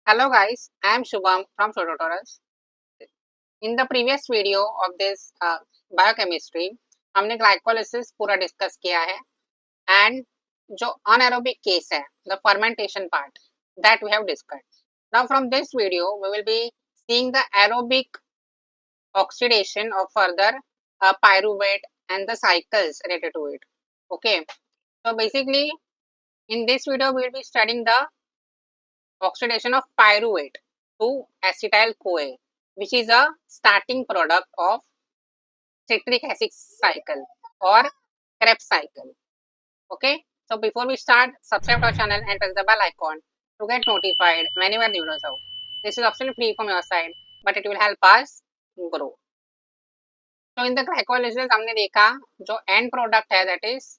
Hello guys, I am Shubham from Tutorials. In the previous video of this biochemistry, हमने glycolysis पूरा discuss किया है and जो anaerobic case है, the fermentation part that we have discussed. Now from this video, we will be seeing the aerobic oxidation of further pyruvate and the cycles related to it. Okay, so basically in this video we will be studying the oxidation of pyruvate to acetyl CoA, which is a starting product of citric acid cycle or Krebs cycle. Okay, so before we start, subscribe to our channel and press the bell icon to get notified whenever new videos out. This is absolutely free from your side, but it will help us grow. So in the glycolysis हमने देखा जो end product है that is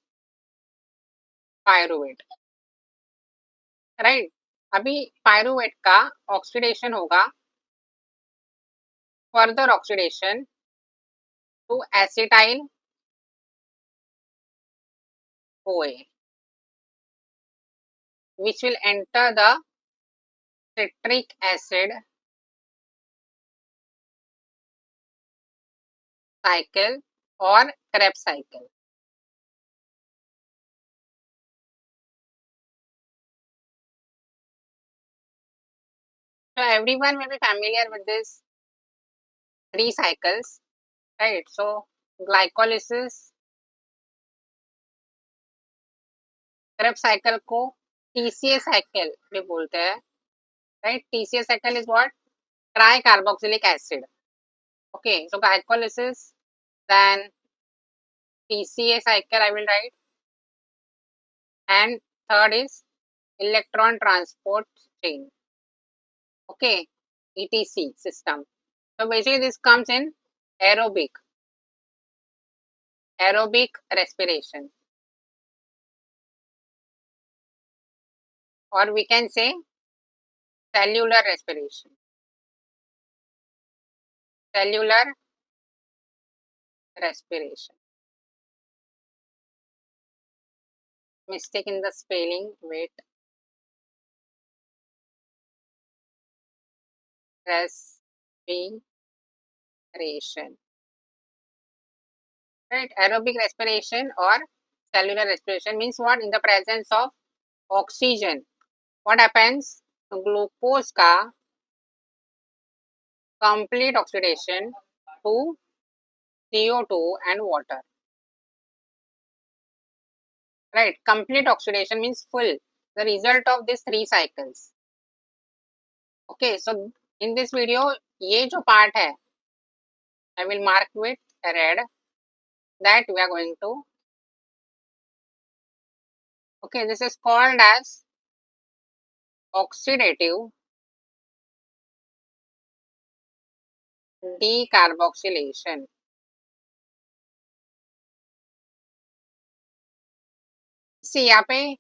pyruvate, right? अभी pyruvate का oxidation होगा further oxidation to acetyl CoA, which will enter the citric acid cycle or Krebs cycle. So everyone will be familiar with these three cycles, right? So glycolysis, Krebs cycle को TCA cycle भी बोलते हैं, right? TCA cycle is what? Tricarboxylic acid. Okay, so glycolysis, then TCA cycle I will write, and third is electron transport chain. Okay, ETC system. So basically this comes in aerobic respiration, or we can say cellular respiration. Cellular respiration. Mistake in the spelling, wait. Respiration. Right, aerobic respiration or cellular respiration means what? In the presence of oxygen, what happens? Glucose का complete oxidation to CO2 and water. Right, complete oxidation means full, the result of these three cycles. Okay, so in this video ये जो part है I will mark with red that we are going to. Okay, this is called as oxidative decarboxylation. See यहाँ पे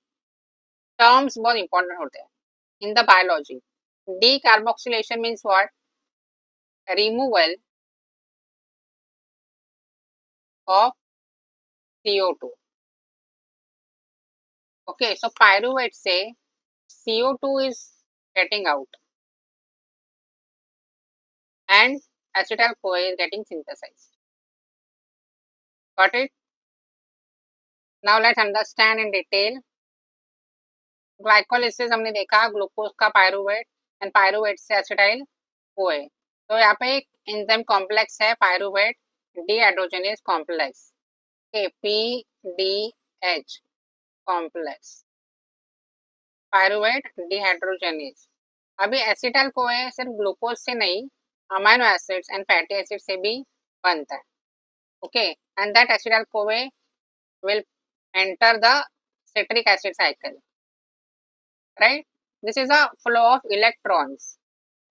terms बहुत important होते हैं in the biology. Decarboxylation means what? Removal of CO2. Okay, so pyruvate say CO2 is getting out and acetyl CoA is getting synthesized. Got it? Now let's understand in detail. Glycolysis हमने देखा glucose का pyruvate and pyruvate से acetyl CoA. तो यहाँ पे एक enzyme complex है pyruvate dehydrogenase complex. Okay, PDH complex. Pyruvate dehydrogenase. अभी acetyl CoA सिर्फ ग्लूकोज से नहीं amino acids and fatty acid से भी बनता है. Okay, and that acetyl CoA will enter the citric acid cycle. Right? This is a flow of electrons.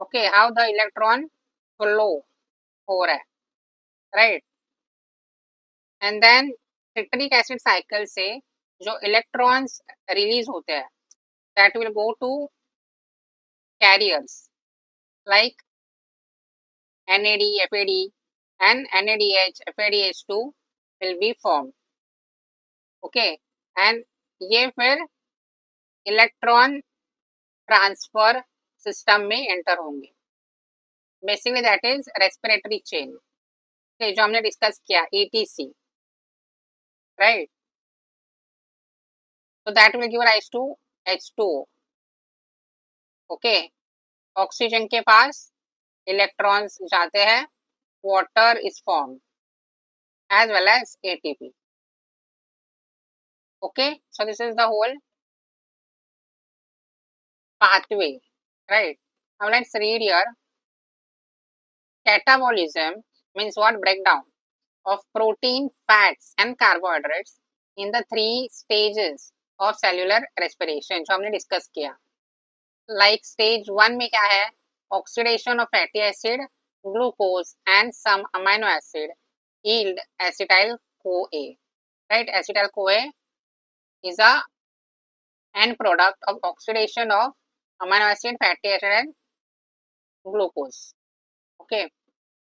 Okay, how the electron flow हो रहा है, right? And then citric acid cycle से जो electrons release होते हैं that will go to carriers like NAD, FAD and NADH, FADH2 will be formed. Okay, and ये फिर electron transfer system में एंटर होंगे. Basically that is respiratory chain, जो हमने डिस्कस किया ETC, right. So that will give rise to H2O. Okay, oxygen के पास electrons जाते हैं, water is form as well as ATP. Okay, so this is the whole pathway, right? Now let's read here. Catabolism means what? Breakdown of protein, fats and carbohydrates in the 3 stages of cellular respiration जो हमने discuss किया. Like stage 1 में क्या है? Oxidation of fatty acid, glucose and some amino acid yield acetyl CoA, right? Acetyl CoA is a end product of oxidation of amino acid, fatty acid and glucose. Okay,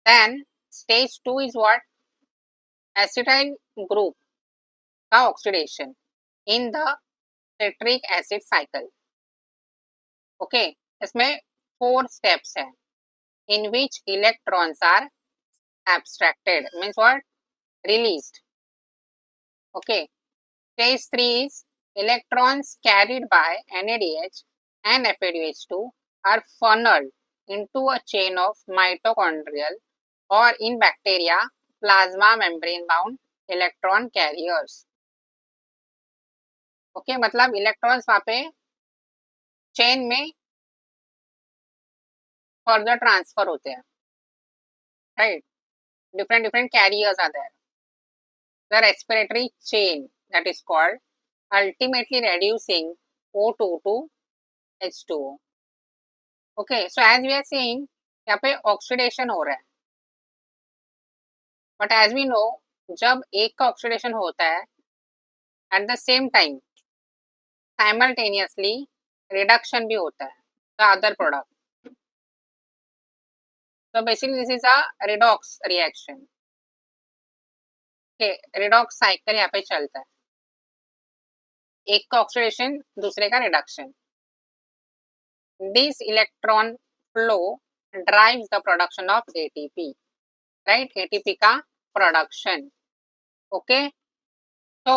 then stage 2 is what? Acetyl group का oxidation in the citric acid cycle. Okay, इसमें 4 steps है in which electrons are abstracted, means what? Released. Okay, stage 3 is electrons carried by NADH and FADH2 are funneled into a chain of mitochondrial or in bacteria plasma membrane bound electron carriers. Okay, मतलब electrons वहाँ पे chain में further transfer होते हैं, right. different carriers are there. The respiratory chain that is called, ultimately reducing O2 to H2O. Okay, so as we are seeing यहाँ पे oxidation हो रहा है, बट एज वी नो जब एक का ऑक्सीडेशन होता है at the same time simultaneously reduction भी होता है the other product. So basically this is a redox reaction. Okay, redox cycle यहाँ पे चलता है, एक का ऑक्सीडेशन दूसरे का reduction. This electron flow drives the production of ATP, right? ATP का प्रोडक्शन. ओके, तो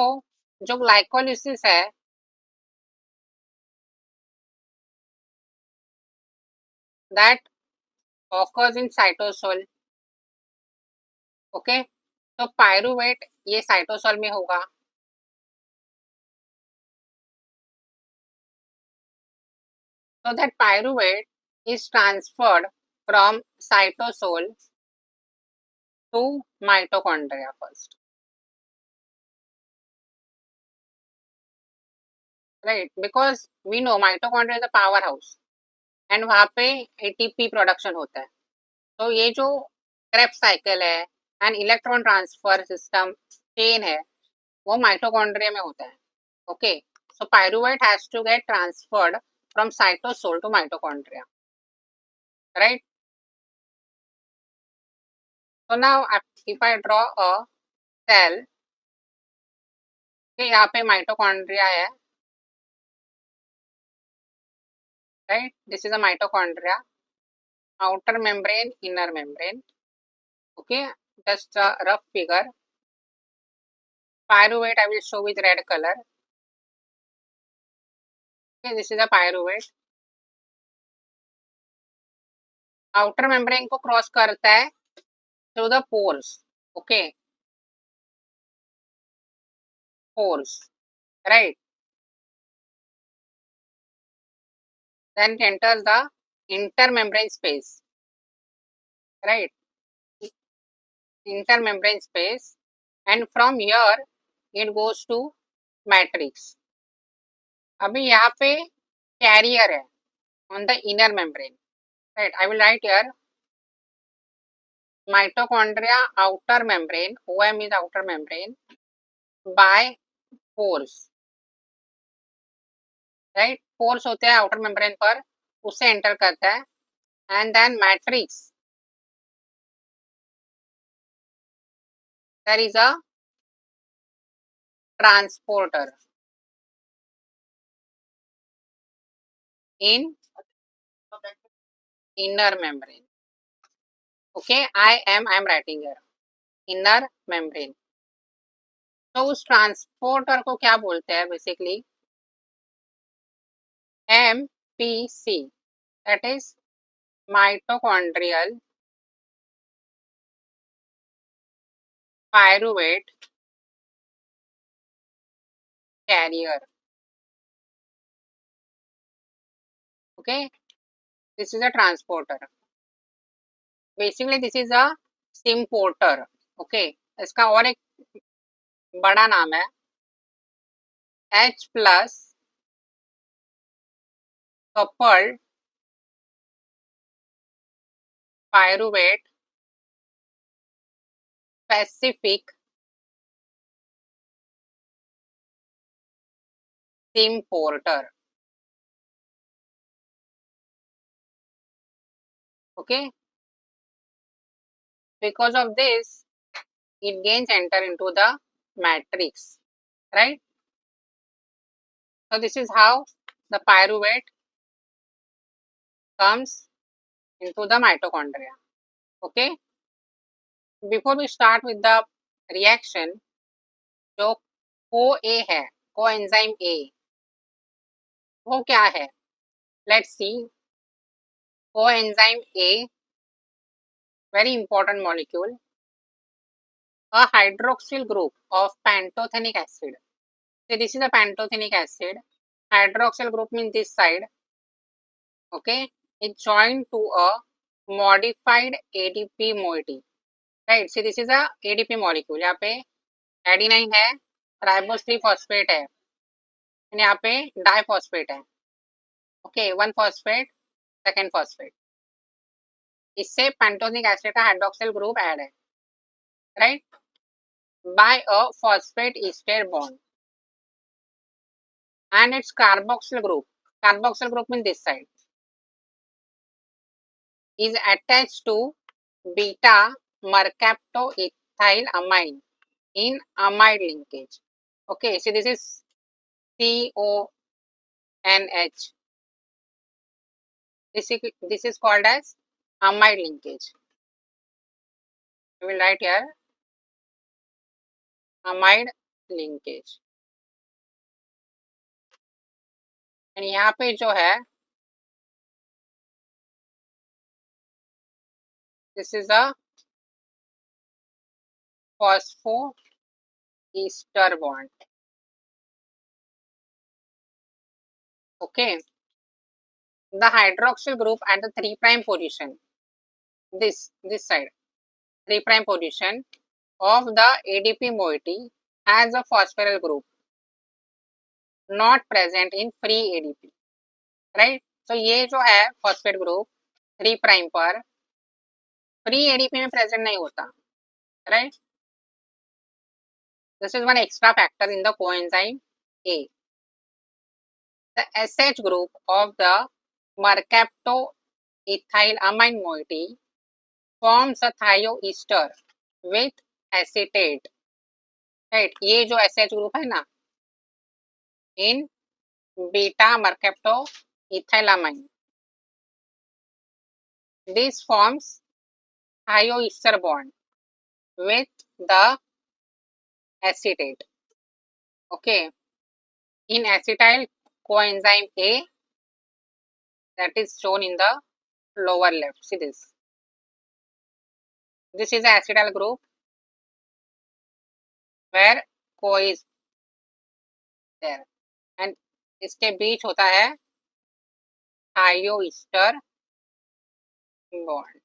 जो ग्लाइकोलिसिस है that occurs in cytosol. Okay, तो पायरुवेट ये साइटोसोल में होगा. So that pyruvate is transferred from cytosol to mitochondria first, right? Because we know mitochondria is a powerhouse and वहाँ पे ATP प्रोडक्शन होता है. तो ये जो क्रेब साइकिल है and electron transfer system chain है वो माइटोकॉन्ड्रिया में होता है. Okay, so pyruvate has to get transferred from cytosol to mitochondria, right? So now if I draw a cell, okay, यहाँ पे mitochondria है, right? This is a mitochondria, outer membrane, inner membrane. Okay, just a rough figure. Pyruvate I will show with red color. Okay, this is a pyruvate. Outer membrane को cross करता है through the pores. Okay, pores, right. Then it enters the intermembrane space, right? Intermembrane space, and from here it goes to matrix. अभी यहाँ पे career है on the inner membrane, right? I will write here mitochondria outer membrane, OM is outer membrane, by pores, right? pores होते हैं outer membrane पर, उससे enter करता है and then matrix there is a transporter in inner membrane. Okay, I am writing here inner membrane. तो उस transporter को क्या बोलते हैं basically? MPC, that is mitochondrial pyruvate carrier. Okay, this is a transporter. Basically this is a symporter. Okay, इसका और एक बड़ा नाम है H plus coupled pyruvate specific symporter. Okay, because of this it gains enter into the matrix, right? So this is how the pyruvate comes into the mitochondria. Okay, before we start with the reaction, जो CoA है, coenzyme A, वो क्या है? Let's see. Coenzyme A, very important molecule, a hydroxyl group of pantothenic acid. So this is a pantothenic acid. Hydroxyl group means this side. Okay, it's joined to a modified ADP moiety. Right. So this is a ADP molecule. यहाँ पे adenine है, ribose 3 phosphate है, यहाँ पे diphosphate है. Okay, 1 phosphate, second phosphate. इससे पेंटोनिक acid का हाइड्रोक्सिल ग्रुप ऐड है, right, by a phosphate ester bond and its carboxyl group means this side, is attached to beta mercaptoethyl amine in amide linkage. Okay, so this is CONH. This is called as amide linkage. We will write here amide linkage. and यहाँ पे जो है this is a phosphoester bond. Okay, the hydroxyl group at the 3' position, this side 3' position of the ADP moiety has a phosphoryl group not present in free ADP, right? So ये जो है phosphate group 3' पर free ADP में present नहीं होता, right? This is one extra factor in the coenzyme A. The SH group of the mercaptoethylamine moiety forms a thioester with acetate, right? ये जो SH group है ना in beta mercaptoethylamine, this forms thioester bond with the acetate. Okay, in acetyl coenzyme A, that is shown in the lower left. See this. This is the acetyl group where CoA is there, and इसके बीच होता है thioester bond.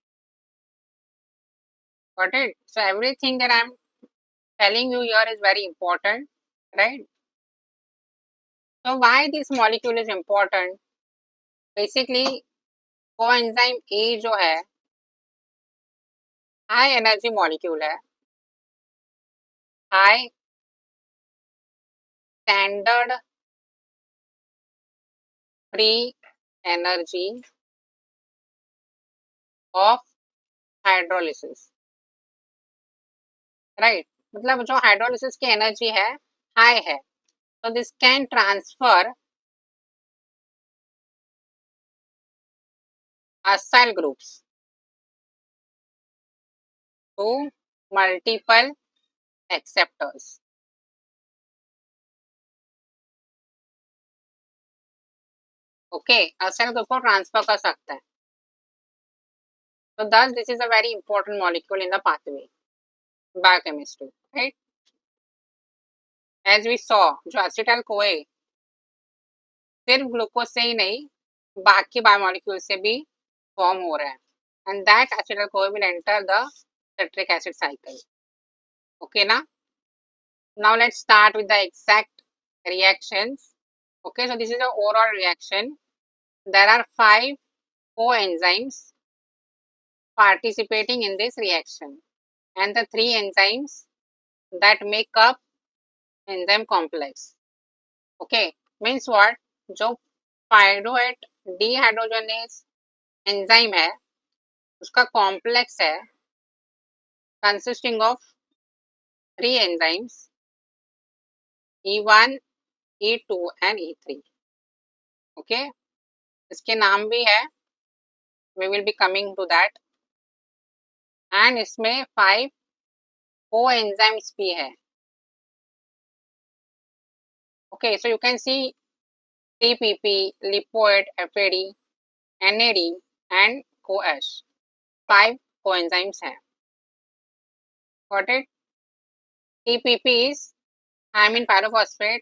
Got it? So everything that I am telling you here is very important, right? So why this molecule is important? Basically coenzyme A जो है high energy molecule है, high standard free energy of hydrolysis, right? मतलब जो hydrolysis की energy है high है, so this can transfer acyl groups to multiple acceptors. Okay, acyl group को transfer कर सकता है. So thus this is a very important molecule in the pathway biochemistry, right? As we saw, जो acetyl CoA सिर्फ glucose से ही नहीं बाकी biomolecule से भी फॉर्म हो रहा है, and that acetyl CoA will enter the citric acid cycle. Okay na? Now let's start with the exact reactions. Okay, so this is the overall reaction. There are 5 coenzymes participating in this reaction, and the 3 enzymes that make up enzyme complex. Okay, means what? जो pyruvate dehydrogenase enzyme है उसका complex है consisting of 3 enzymes E1, E2 and E3. Okay, इसके नाम भी है, we will be coming to that. And इसमें 5 coenzymes भी है. Okay, so you can see TPP, Lipoic, FAD, NAD and CoH. 5 coenzymes हैं. Got it? TPP is amine pyrophosphate,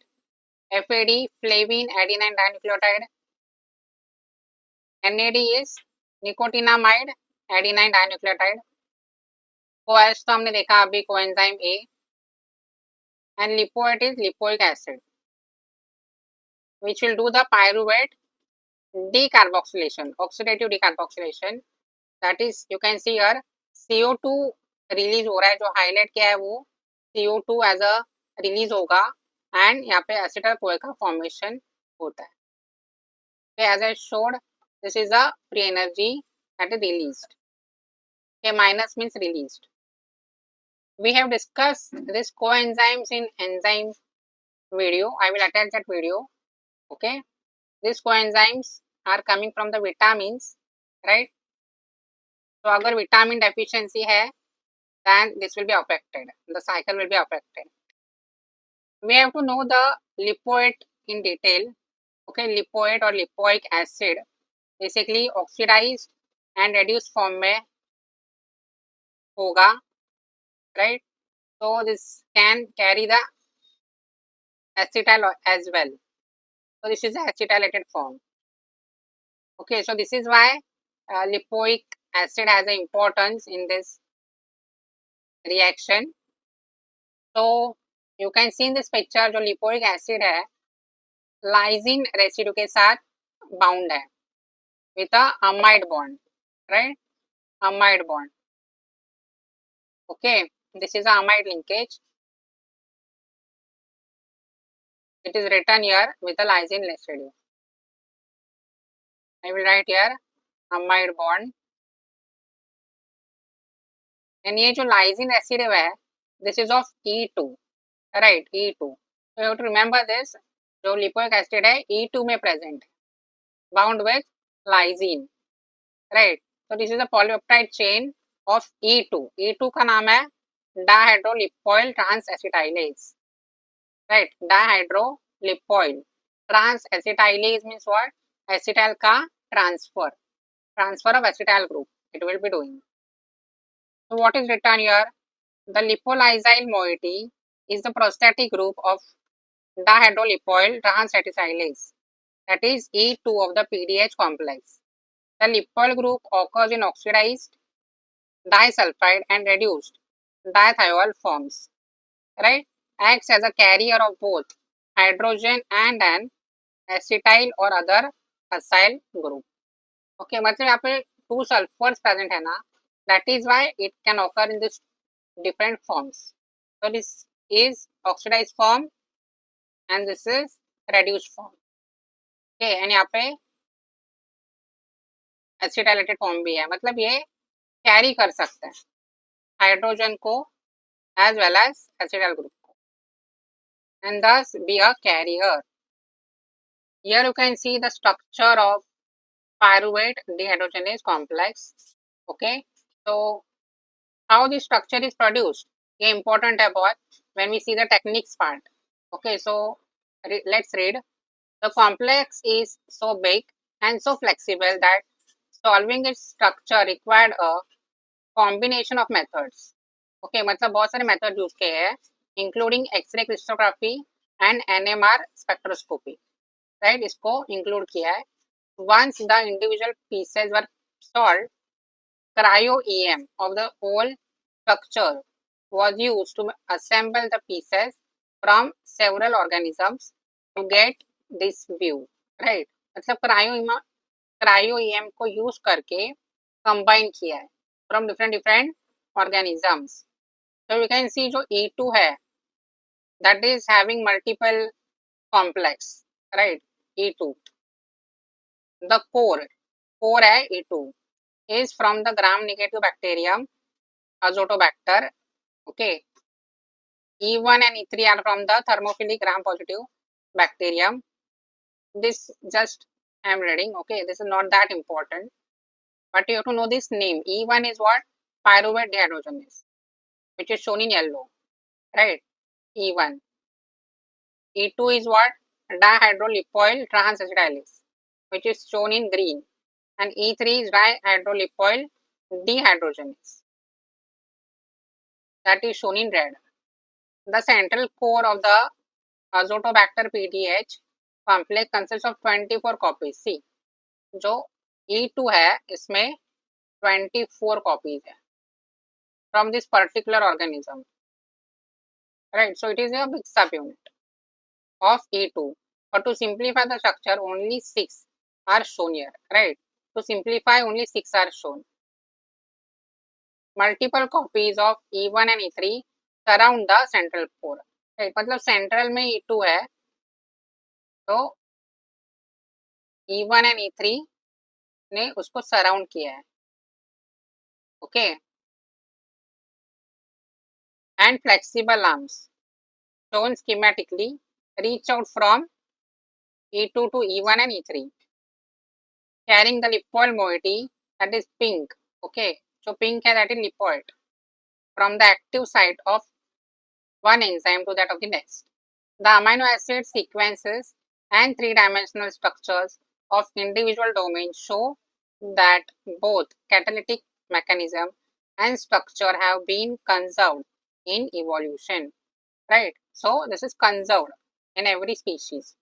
FAD flavine adenine dinucleotide, NAD is nicotinamide adenine dinucleotide, CoH तो हमने देखा अभी coenzyme A, and lipoic is lipoic acid which will do the pyruvate decarboxylation, oxidative decarboxylation. That is, you can see here CO2 release हो रहा है, जो highlight किया है वो CO2 एज अ रिलीज होगा एंड यहाँ पे एसिटाइल कोए का फॉर्मेशन होता है. As I showed this is a free energy that is released. Okay, minus means released. We have discussed this coenzymes in enzyme video. I will attach that video. Okay, these coenzymes are coming from the vitamins, right? So अगर vitamin deficiency है then this will be affected, the cycle will be affected. We have to know the lipoic in detail. Okay, lipoic or lipoic acid basically oxidized and reduced form में होगा, right? So this can carry the acetyl as well. So this is the acetylated form. Okay, so this is why lipoic acid has an importance in this reaction. So you can see in this picture जो lipoic acid है lysine residue के साथ bound है with a amide bond, right? Amide bond. Okay, this is a amide linkage. It is written here with a lysine residue. I will write here amide bond. And ये जो lysine residue है this is of E2, right? E2. So you have to remember this. जो lipoic acid है E2 में present है, bound with lysine, right? So this is a polypeptide chain of E2. E2 का नाम है dihydrolipoyl transacetylase, right? Dihydrolipoyl transacetylase means what? Acetyl का transfer of acetyl group it will be doing. So what is written here? The lipolysyl moiety is the prosthetic group of dihydrolipoyl transacetylase, that is E2 of the PDH complex. The lipoyl group occurs in oxidized disulfide and reduced dithiol forms, right? Acts as a carrier of both hydrogen and an acetyl or other acyl group. Okay, मतलब यहाँ पे 2 sulfurs present है ना, that is why it can occur in this different forms. So this is oxidized form and this is reduced form. Okay, and यहाँ पे acetylated form भी है, मतलब ये कैरी कर सकते हैं हाइड्रोजन को as well as acetyl group को, and thus be a carrier. Here you can see the structure of pyruvate dehydrogenase complex. Okay, so how the structure is produced, ये important है बहुत when we see the techniques part. Okay, so let's read. The complex is so big and so flexible that solving its structure required a combination of methods. Okay, मतलब बहुत सारे method use किए हैं including x-ray crystallography and NMR spectroscopy, right, इसको include किया है. Once the individual pieces were solved, cryo-EM of the whole structure was used to assemble the pieces from several organisms to get this view, right. मतलब क्रायो-EM को use करके combine किया है from different organisms. So you can see जो E2 है that is having multiple complex, right. E2, the core है E2 is from the gram negative bacterium azotobacter. Okay, E1 and E3 are from the thermophilic gram positive bacterium. This just I am reading. Okay, this is not that important, but you have to know this name. E1 is what? Pyruvate dehydrogenase, which is shown in yellow, right. E1. E2 is what? Dihydrolipoyl transacetylase, which is shown in green, and E3 is dihydrolipoyl dehydrogenase, that is shown in red. The central core of the azotobacter PDH complex consists of 24 copies. See, जो E2 है इसमें 24 copies है from this particular organism, right. So it is a big subunit of E2. But to simplify the structure, only 6 are shown here, right. To simplify, only 6 are shown. Multiple copies of E1 and E3 surround the central core, right. मतलब central में E2 है तो E1 and E3 ने उसको surround किया है. Okay, and flexible arms shown schematically reach out from E2 to E1 and E3 carrying the lipoid moiety, that is pink. Okay, so pink है that is lipoid from the active site of one enzyme to that of the next. The amino acid sequences and three-dimensional structures of individual domains show that both catalytic mechanism and structure have been conserved in evolution, right. So this is conserved in every species.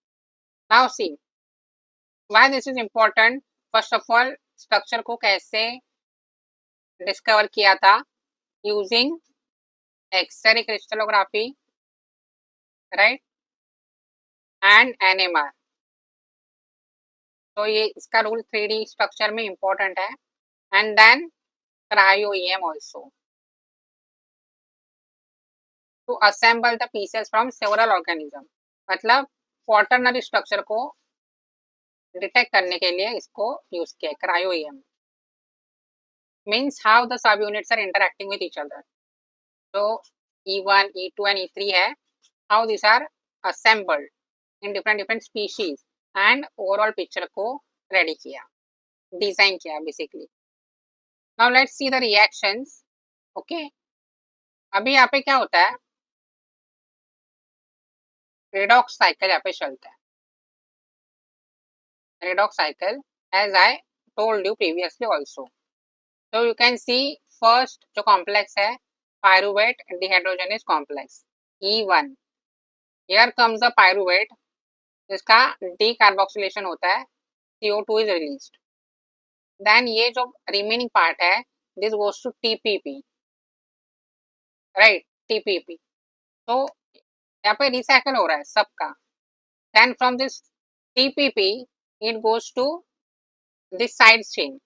Now see why this is important. First of all, structure को कैसे discover किया था, using X ray crystallography, right, and NMR. तो ये इसका role 3D structure में important है. And then cryo-EM also to assemble the pieces from several organisms. मतलब क्वाटरनरी स्ट्रक्चर को डिटेक्ट करने के लिए इसको यूज किया. cryo-EM means how the subunits are interacting with each other. So E1, E2 and E3 है, how these are assembled in different species and overall picture को ready किया, डिजाइन किया basically. Now let's see the reactions. Okay, अभी यहाँ पे क्या होता है, redox cycle यहाँ पे चलता है. Redox cycle as I told you previously also. So you can see first जो complex है pyruvate dehydrogenase complex E1. Here comes the pyruvate, जिसका decarboxylation होता है, CO2 is released. Then ये जो remaining part है this goes to TPP, right, TPP. तो यहाँ पे recycle हो रहा है सबका. Then from this TPP it goes to this side chain.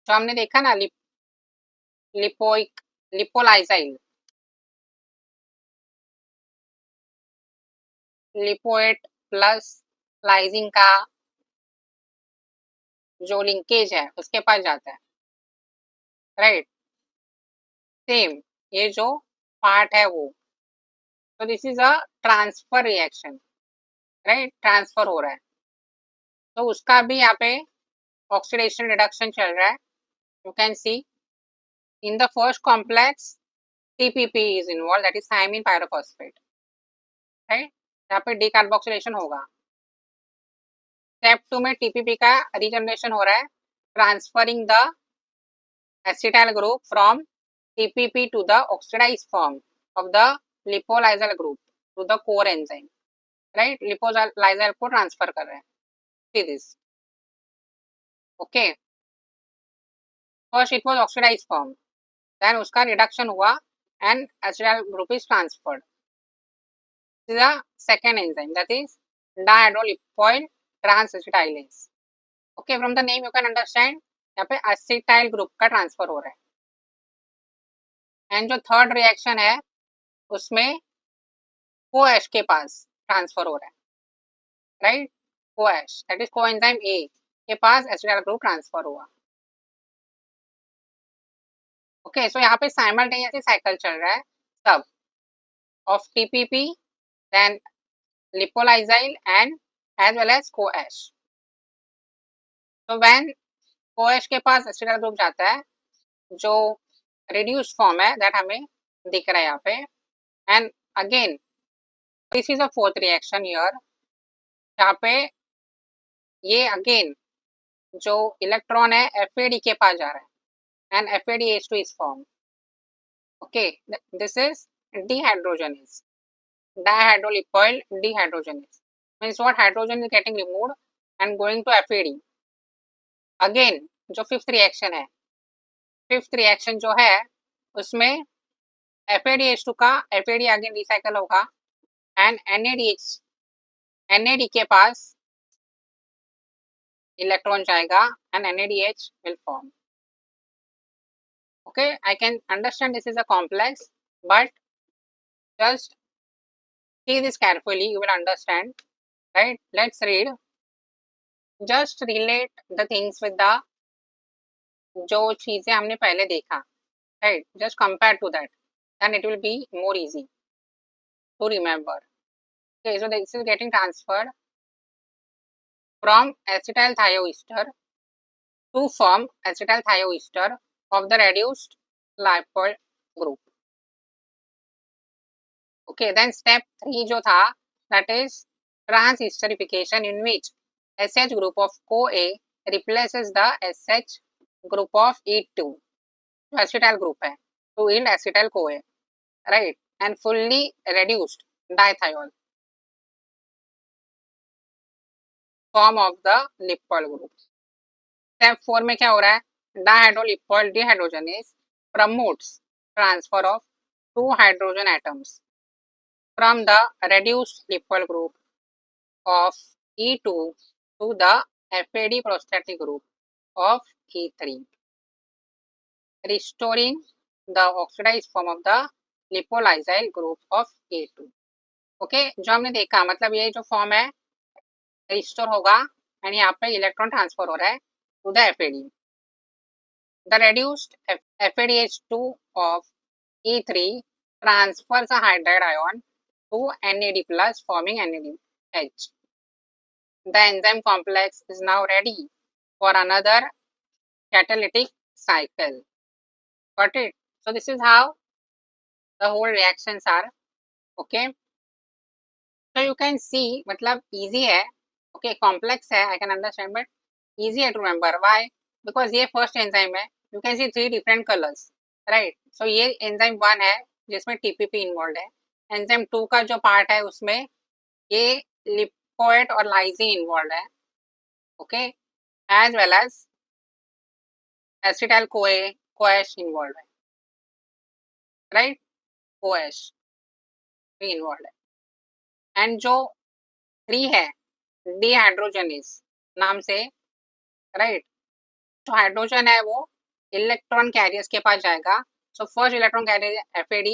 जो हमने देखा ना लिपोइक लिपोलाइजाइल, लिपोएट प्लस लाइजिन का जो लिंकेज है उसके पास जाता है, राइट. सेम ये जो पार्ट है वो, तो this is a transfer reaction, right, transfer हो रहा है. तो उसका भी यहाँ पे ऑक्सीडेशन रिडक्शन चल रहा है. You can see in the first complex TPP is involved, that is thiamine pyrophosphate, right. यहाँ पे decarboxylation होगा. स्टेप 2 में TPP का रीजनरेशन हो रहा है, transferring the acetyl group from TPP to the oxidized form of the lipolysyl group to the core enzyme, right. lipolysyl को transfer कर रहे हैं. See this. Okay, first it was oxidized form, then उसका reduction हुआ and acetyl group is transferred. This is the second enzyme, that is dihydrolipoyl transacetylase. Okay, from the name you can understand यहाँ पे acetyl group का transfer हो रहा है. And जो third reaction है उसमें कोएश के पास ट्रांसफर हो रहा है, right. CoASH that is coenzyme A के पास एसिटाइल ग्रुप ट्रांसफर हुआ. ओके, सो यहाँ पे साइमल्टेनियसली साइकिल चल रहा है सब of TPP then lipoyllysyl and as well as CoASH. तो व्हेन कोएश के पास एसिटाइल ग्रुप जाता है जो रिड्यूस्ड फॉर्म है दैट हमें दिख रहा है यहाँ पे. And again this is a fourth reaction here, यहाँ पे ये अगेन जो इलेक्ट्रॉन है FAD के पास जा रहा है and FADH2 is formed. Okay, this is dehydrogenase, dihydrolipoyl dehydrogenase. Means what, hydrogen is getting removed and going to FAD. Again जो फिफ्थ रिएक्शन है, फिफ्थ रिएक्शन जो है उसमें FADH2 का FAD अगेन रिसाइकल होगा एंड NAD के पास electron जाएगा and NADH will form. Okay, I can understand this is a complex, but just see this carefully, you will understand, right. Let's read. Just relate the things with the जो चीजें हमने पहले देखा, right. Just compare to that and it will be more easy to remember. Okay, so this is getting transferred from acetyl thioester to form acetyl thioester of the reduced lipoyl group. Okay, then step 3 जो था that is transesterification, in which SH group of CoA replaces the SH group of E2 जो acetyl group है to yield acetyl CoA, right, and fully reduced dithiol form of the lipoyl group. Step 4 में क्या हो रहा है, dihydrolipoyl dehydrogenase promotes transfer of 2 hydrogen atoms from the reduced lipoyl group of E2 to the FAD prostatic group of E3, restoring the oxidized form of the lipolysyl group of A2. Okay, जो हमने देखा मतलब ये जो form है restore होगा and यहाँ पे इलेक्ट्रॉन ट्रांसफर हो रहा है to the FAD. The reduced FADH2 of E3 transfers a hydride ion to NAD plus forming NADH. The enzyme complex is now ready for another catalytic cycle. Got it? So this is how the whole reactions are. Okay, so you can see मतलब easy है. Okay, complex है, I can understand, but easy है to remember. Why? Because ये first enzyme है. You can see 3 different colors, right? So ये enzyme 1 है जिसमें TPP involved है. enzyme 2 का जो part है उसमें ये लिपोएट और लाइसिन involved है. Okay, as well as acetyl CoA involved है, right. OH भी involved है. एंड जो 3 है dehydrogenase नाम से, राइट. जो हाइड्रोजन है वो इलेक्ट्रॉन कैरियर्स के पास जाएगा. So first electron carrier FAD,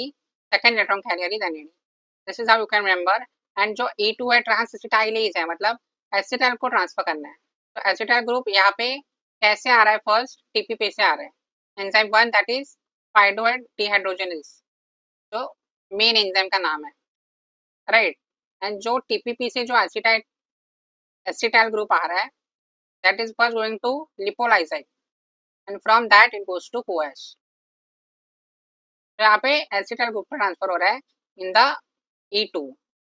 second electron carrier is NAD. This is how you can remember. And जो E2 है ट्रांसएसिटाइलेज है, मतलब एसिटाइल को ट्रांसफर करना है. तो एसिटाइल ग्रुप यहाँ पे कैसे आ रहा है, फर्स्ट TPP से आ रहा है. Enzyme 1 that is pyruvate dehydrogenase जो मेन एंजाइम का नाम है, राइट. एंड जो TPP से जो एसिटाइल ग्रुप आ रहा है that is first going to lipolyzate and from that it goes to CoH. तो यहाँ पे एसिटल ग्रुप का ट्रांसफर हो रहा है इन द E2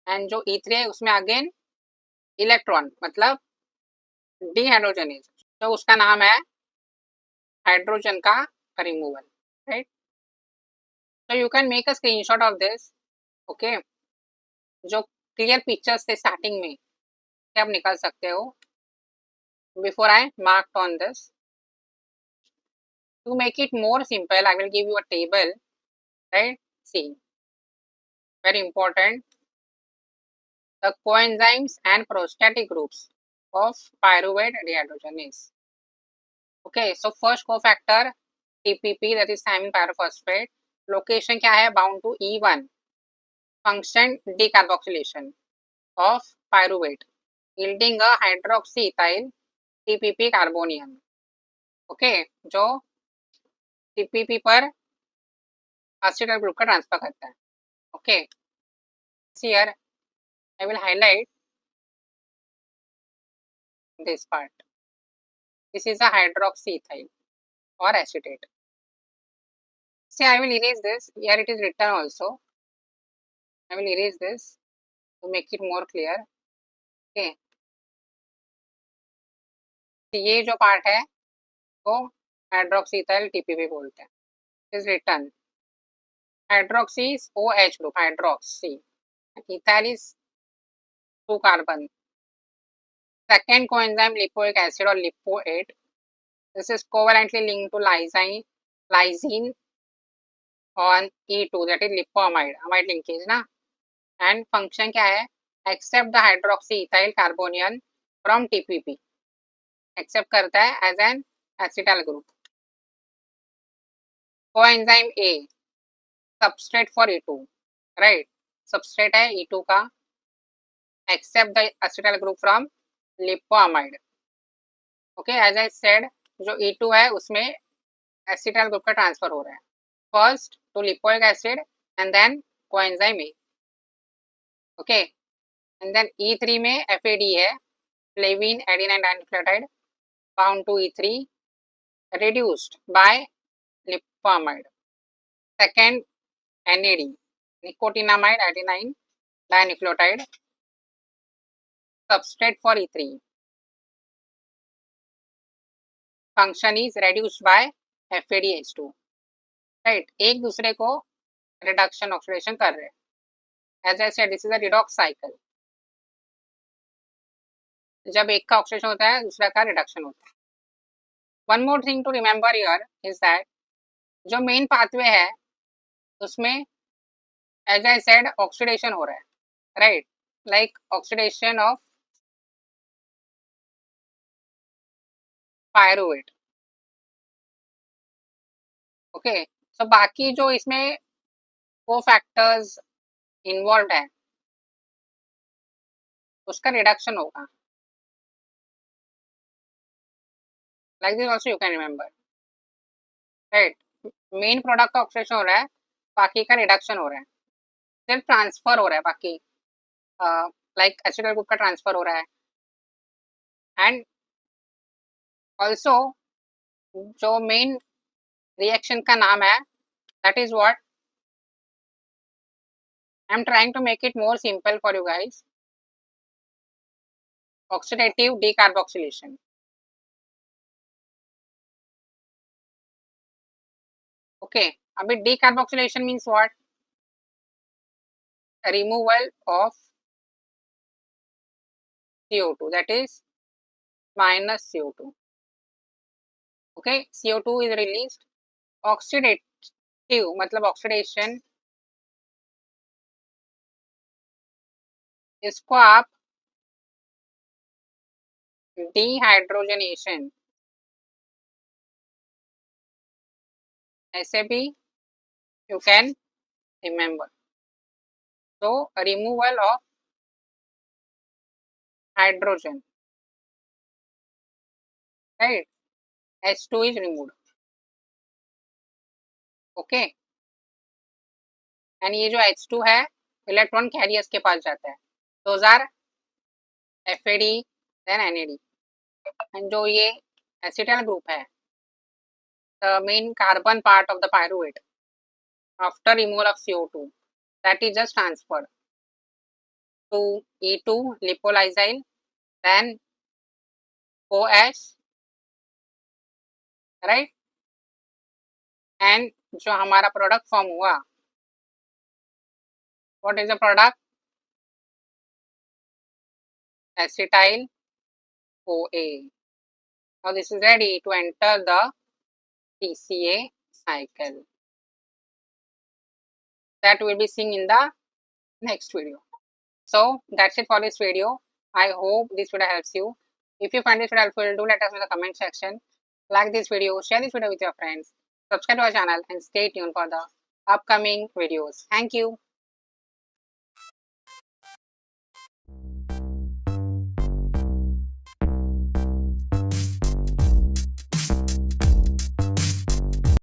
एंड जो E3 है उसमें अगेन इलेक्ट्रॉन मतलब डीहाइड्रोजनेज, तो उसका नाम है हाइड्रोजन का removal, right. So you can make a screenshot of this, okay. जो क्लियर पिक्चर्स थे स्टार्टिंग में क्या आप निकाल सकते हो. Before I marked on this, to make it more simple, I will give you a table, right. See, very important, the coenzymes and prostatic groups of pyruvate dehydrogenase. Okay, so first cofactor TPP, that is thiamine pyrophosphate. Location क्या है, bound to E1. Function decarboxylation of pyruvate yielding a hydroxyethyl TPP carbonium. Okay, जो TPP पर acetyl group का transfer करता है. Okay, here I will highlight this part. This is a hydroxyethyl or acetate. See, I will erase this. Here it is written also. I will erase this to make it more clear. Okay. तो ये जो part है वो हाइड्रोक्सीथाइल TPP बोलते हैं. Is written hydroxy is OH group, hydroxy, ethyl is 2 carbon. Second coenzyme lipoic acid or lipoate, this is covalently linked to lysine on E2, that is lipoamide, amide linkage ना. And function क्या है, accept the hydroxyethyl carbonium from TPP, accept करता है as an acetyl group. Coenzyme A, substrate for E2, right. Substrate है E2 का, accept the acetyl group from lipoamide. Okay, as I said, जो E2 है उसमें acetyl group का transfer हो रहा है first to lipoic acid and then coenzyme A. Okay, and then E3 में FAD है, flavine adenine dinucleotide, bound to E3, reduced by lipoamide. Second NAD, nicotinamide adenine dinucleotide, substrate for E3. Function is reduced by FADH2, right. एक दूसरे को reduction oxidation कर रहे हैं. As I said, this is a redox cycle. जब एक का oxidation होता है दूसरा का रिडक्शन होता है. One more thing to remember here is that जो मेन पाथवे है उसमें as I said ऑक्सीडेशन हो रहा है, right, like oxidation of pyruvate. Okay, so बाकी जो इसमें कोफैक्टर्स इन्वॉल्व है उसका रिडक्शन होगा. Like this also you can remember, right. Main product का ऑक्सीडेशन हो रहा है, बाकी का रिडक्शन हो रहा है, सिर्फ ट्रांसफर हो रहा है बाकी, लाइक एसिटल ग्रुप का ट्रांसफर हो रहा है. एंड ऑल्सो जो मेन रिएक्शन का नाम है that is what I am trying to make it more simple for you guys, oxidative decarboxylation. Okay, अभी decarboxylation means what, removal of CO2, that is minus CO2. Okay, CO2 is released. Oxidative मतलब oxidation, इसको आप dehydrogenation ऐसे भी you can remember. तो removal of hydrogen, right, H2 is removed. Okay, and ये जो H2 है इलेक्ट्रॉन कैरियर्स के पास जाता है. Those are FAD then NAD. And जो ये एसिटाइल ग्रुप है, the main carbon part of the pyruvate after removal of CO2, that is just transferred to E2 lipolysyl, then OH, right? And जो हमारा प्रोडक्ट फॉर्म हुआ, what is the product? Acetyl CoA. Now this is ready to enter the TCA cycle. That will be seen in the next video. So that's it for this video. I hope this video helps you. If you find this video helpful, do let us know in the comment section. Like this video, share this video with your friends, subscribe to our channel, and stay tuned for the upcoming videos. Thank you.